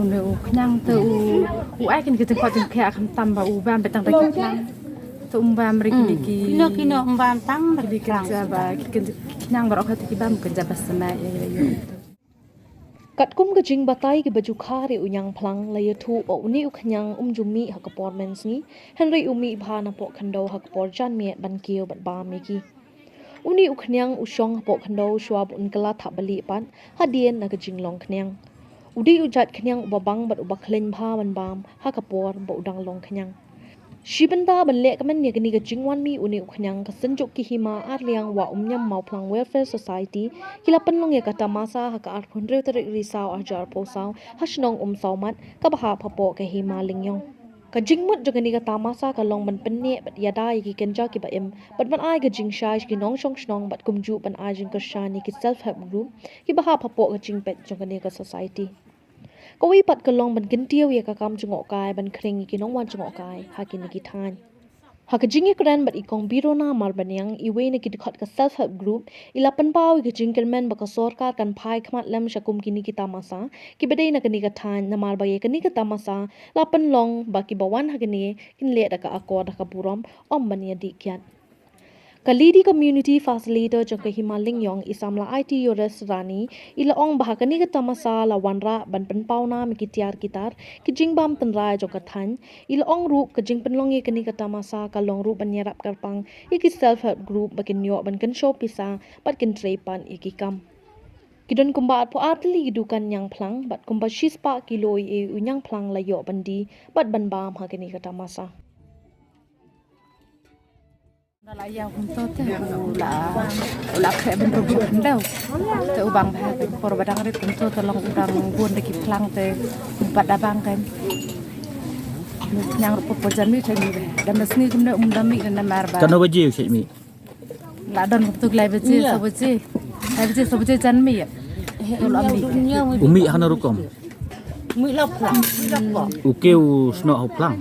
u nhang tu u ai kan kita kau tengah akan tambah u ban betang lagi plan tu ban mereka lagi kino ban tang lagi kerja bah kita nyang baru kau tiba mungkin jabat senai ya. Kat kum ke jing batai ke baju khare unyang plang laya thu o uni ukhnyang jumi hakapor mens ni Henry umi bhana po khando hakapor jan me ban kio bat ba me ki uni ukhnyang ushong po khando shwab unkala thabali pan hadien na ke jing long khnyang udi ujat khnyang ubabang bat ubakhleng bha ban bam hakapor bo udang long khnyang Shibanda banle kaman ni gani ga jingwan mi uni ukhnyang ka sanjuk ki hima arliang wa umnyam mauplang welfare society kila panlong ya kata masa ha ka arphun re tarik risau ajar posau hasnong saumat ka baha phapo ka hima lingyong ka jingmut jogani ka tamasa ka long ban penne bat yada ki kenja ki ba em bat ban ai ga jing shai ki nong shong shnong bat kumju ban ai jing ka shani ki self help group ki baha phapo ka jingpet jogani ka society Kawi pat kalong ban kintiaw ya kakam jengok kai ban kring ki nong wan jengok kai hakin ki than hakajingi kran bat ikong biro na mar banyang iwe ne ki dikhat ka self help group ilapan paw ki jingkel men ba ka sarkar kan phai khmat lam shakum kini ki tamasa ki bedai na kani ka than na mar ba ye kani ka tamasa lapan long ba ki bawan hakini kin le da ka akor da ka burom om bania di kyat Kalidi Community Facilitator jangka Himaling Yong isamla IT Yores Rani ila ong bahakani ka tamasa la wanra ban penpau na mikitiar kitar ki jingbam tenrai jangka than ila ong ru ka jing penlong ye kani ka tamasa ka long ru ban yarap karpang iki self help group bakin yo ban kan show pisa bat kin trepan iki kam Kidon kumba po atli gidukan yang plang bat kumba shispa kiloi e unyang plang la yo bandi bat ban bam hakani ka tamasa Là giàu không tốt thế là khẽ bên bờ biển đâu từ bằng hai bên bờ badang đấy cũng tốt từ lòng đang buôn để kịp lang từ bát đa bang cái yang rupa perjalanan itu ni dan mesni kemudian umdami dan marba Kan apa je cik mi? lah dan waktu kelai beci sebeci jan mi ya Umi hana rukom. mi lop lah Ukeu snok hau plang.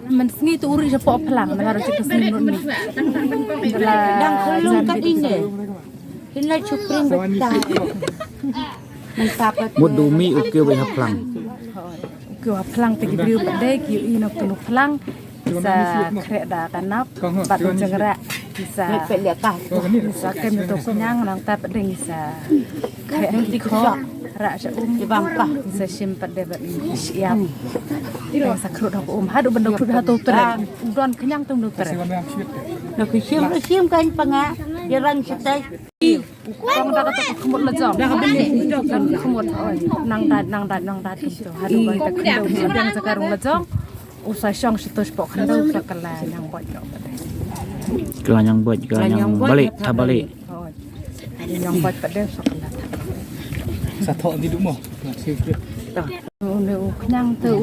mesni tu uri sepo pelang mengaruh cikgu seni mi dang kolong kat ini hina cupring betah mentap Mud umi ukeu bai hau plang. Kau pelang pergi beri badai kau ini penuh pelang bisa kereta kanap batu jenggerak bisa bisa kami tu kenyang nang tak pedeng bisa kereta dikau rak di bangkah bisa simpan deh siap yang sakrut aku hadu benda pun hatu terang udon kenyang tu dokter nak siam kan panga jarang sitai Kau dah kata kemud lezam, dah beli kemud, nang dat itu. Hadu balik tak kemud, yang sekarang lezam, usai syang situ spok kandau sekala yang buat jauh. Kelanyang buat, kelanyang balik, tak balik. Yang buat pada sekala. Satu di rumah, Kenyang tu,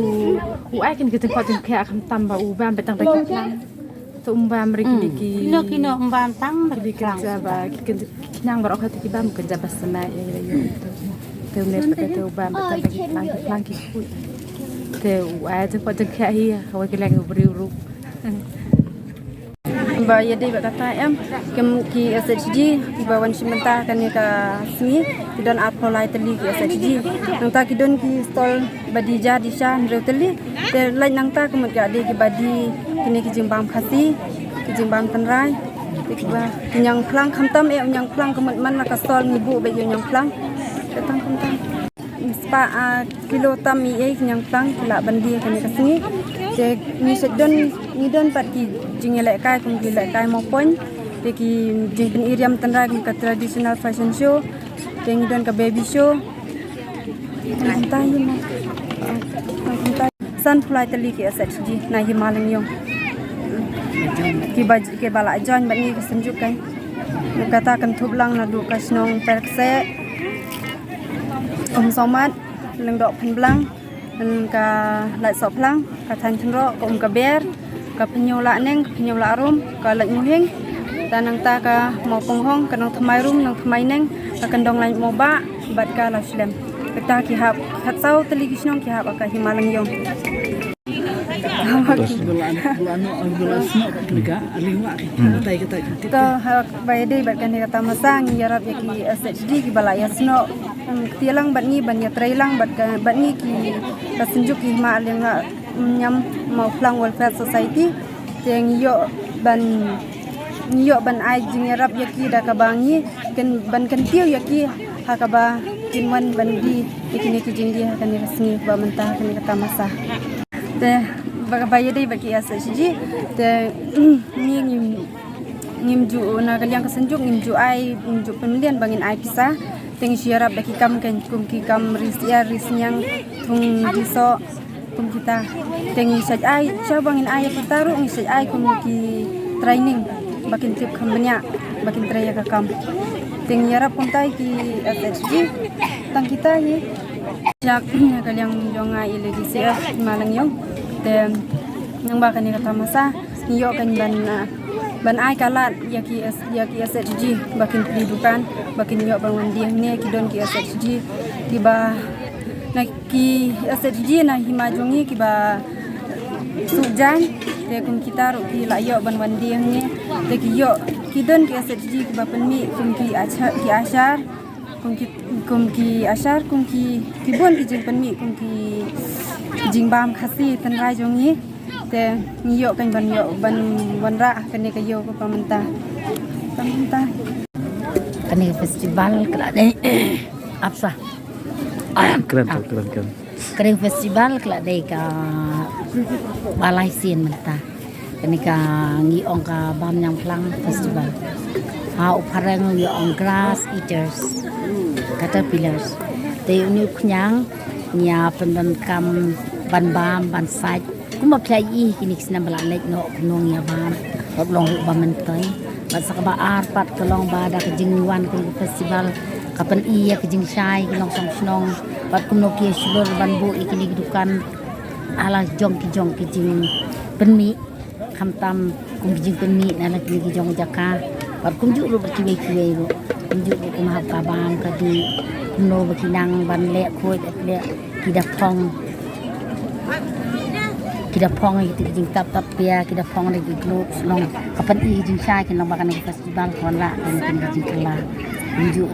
ai kan kita kau tengah akan tambah ban betang lagi plan. Tu mereka lagi. kino ban tang Lagi kerja bah, nyang baru kau tiba mungkin jabat senai ya itu. Tu pada tu betang lagi kui. Tu ai tu kau tengah hiya, kau lagi beri urut. Ba yadi ba kata em kem ki SHG bawan sementara kan ka sini kidon apply teli ki SHG nang ta kidon ki stol badija disha ndre teli te lain nang ta kemat ga de ki badi kini ki jimbam khasi ki jimbam tanrai ki ba nyang plang khamtam e nyang plang kemat man ka stol ngibu be nyang plang datang khamtam spa kilo tam e nyang plang kila bandi kan ka sini te ni sedon ngidon pat ki jingelek kai kum ki lek kai mopon te ki jing iriam tanra ki ka traditional fashion show te ngidon ka baby show entah ini sunflower teli ki SHG na himalang yong ki bala jon bat ni senjuk kan kata kan thublang na du kasnong perkse somat leng dok phenblang ka lai sop lang ka than thnro ko ka ber ka penyola neng penyola rum ka lai muhing dan nang ta ka mo ponghong ka nang thamai rum nang thamai neng ka kandong lai moba bat ka la slem kita ki hab khatsau teli kisnong ki hab ka himalang yong bulan snok mereka lima kata kita bayade bat kan kata masang yarap ki SHD ki balaya snok tialang bat ni ban ya trailang bat ni ki kasenjuk ki ma leng nyam mau plang welfare society teng yo ban ai jingerap yaki da kabangi ken ban kan tiu yaki hakaba kinwan ban di ikini ki jingdi kan ni resmi ba mentah kan kata masa te bagaya dei baki asa siji te ni ngimju na kaliang kasenjuk ngimju pemilihan bangin ai pisah teng syarap baki kam kan kum ki kam risnyang tung diso kum kita teng saj ai bangin ai pertaru ngi saj ai kum ki training bakin tip kambanya bakin traya ka kam teng yarap puntai ki SHG tang kita ye jak kaliang jonga ile di CF malang yong te nang ba kan ni kata masa niyo kan ban ai kalat yaki SHG bakin pendidikan bakin yo bangun dia ni kidon ki SHG tiba na ki SHG na himajongi kiba sujan te kum kita ro ki la yo banwan dia ni te ki yo kidon ki SHG kiba penmi kum ki ashar kum ki ashar kum ki bon ki jing penmi kum ki jing bam khasi tan rai jongi te yo kan ban ra kan ni kayo ko pamenta Kani festival kelade apa? Keren. Kering festival kelade ka balai sin menta. Kani ka ngi ong ka bam yang plang festival. Uparang ngi ong grass eaters, caterpillars. Te uni knyang nya pendan kam ban bam ban sai. Kuma plai kini sina balalek no knong ya bam. Long bam mentai. Basa ka ba arpat kalong ba da kejingwan ke festival kapan iya kejing syai kelong song pat kuno ki syulur banbu ikini dukan ala jong kejing penmi khamtam kum kejing penmi na lagi jong jaka pat kum ju ru berkiwe ru kum ju ru kum hab ka bam ka di kuno bekinang ban le khoi le kidap pong itu jing tap pia kita pong lagi globe long kapan jing syai kan long bakan festival kon la kan jing kala unjuk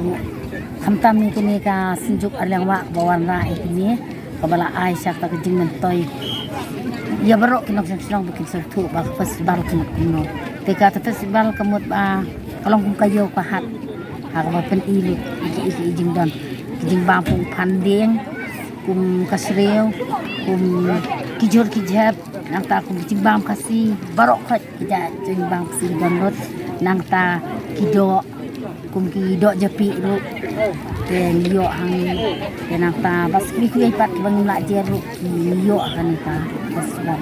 khamtam ni kini ka sinjuk arlang wa bawan ra ini kabala ai syak ta jing mentoy ya barok kinok senong bikin sertu ba festival kan kuno teka festival kamut ba kalong kum kayo ka hat ha ka pen ilu iki jing don jing ba pung pandeng kum kasreu kum kijab nang ta kum jimbam kasi barok khat kija jimbam kasi donot nang ta kido kum kido japi ru te yo hang te nang ta bas mi ku pat bang la jeru yo kan ta festival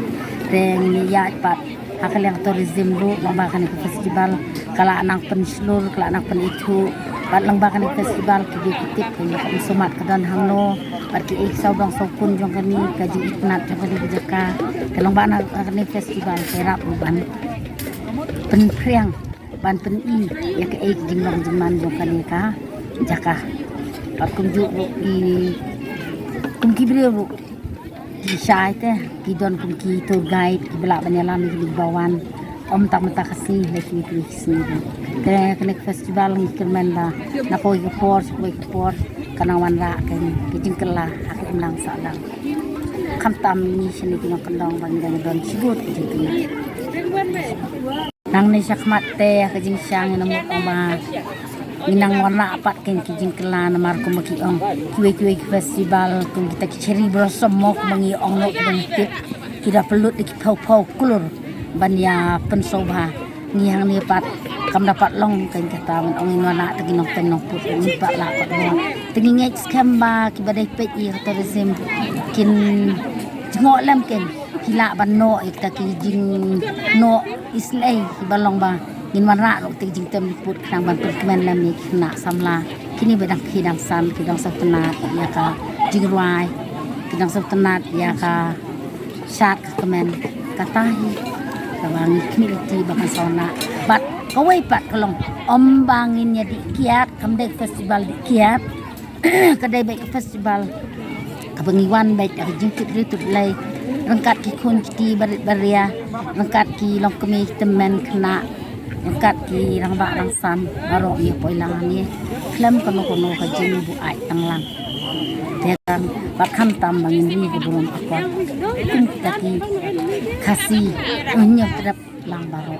te ni ya pat akal yang tourism ru lomba kan festival kala nang penslur kala nang pen itu pat lomba kan festival ki ditip kan sumat kadan hangno Parki iksaw bang sokun jong kani kaji iknat jong kani jaka kalong bana kani festival kerap ban penpriang ban pen ya ke ik jinglong jeman jong kani ka jaka parkum ju i kum ki brio di syai te ki don kum ki tour guide ki bela banyalam di bawan om tak mata kasih lagi ni sini te kani festival ngikirmen da na koi ke port kanawan ra kan kijing kala aku ulang salang khamtam ni sini kinong kendong bangdang don sibut kijing kala nang ni sakmat te kijing syang namo oma minang warna apat ken kijing kala namar ko makiong kiwe festival kung kita cherry blossom mo mangi ong no bentik kita pelut di pau kulur banya pensobha ngihang ni pat kam dapat long kan kata man ong inwana taginong tenong put ni pa la pat mo tingingay skamba kibadai pet i tourism kin jngok lam ken kila banno ikta ki jing no islay kibalong ba ginwana ro tinging tem put nang ban perkemen lam ni kina samla kini bedang kidang san kidang satenat ya ka jingruai kidang satenat ya ka syak kemen katahi bang kini bakan sona bat kawai pat kalong ombangin ya di kiat kamdek festival di kiat kedai baik festival kepengiwan baik ada jingkit ritut lay rengkat ki kun ki barit baria rengkat ki long kemi temen kena rengkat ki rang bak rang san barok ye poilang ni klem kono ka jing bu ai tanglang dia kan bakam tam bangin ri ke belum akor tim taki kasih unyap terap lang baro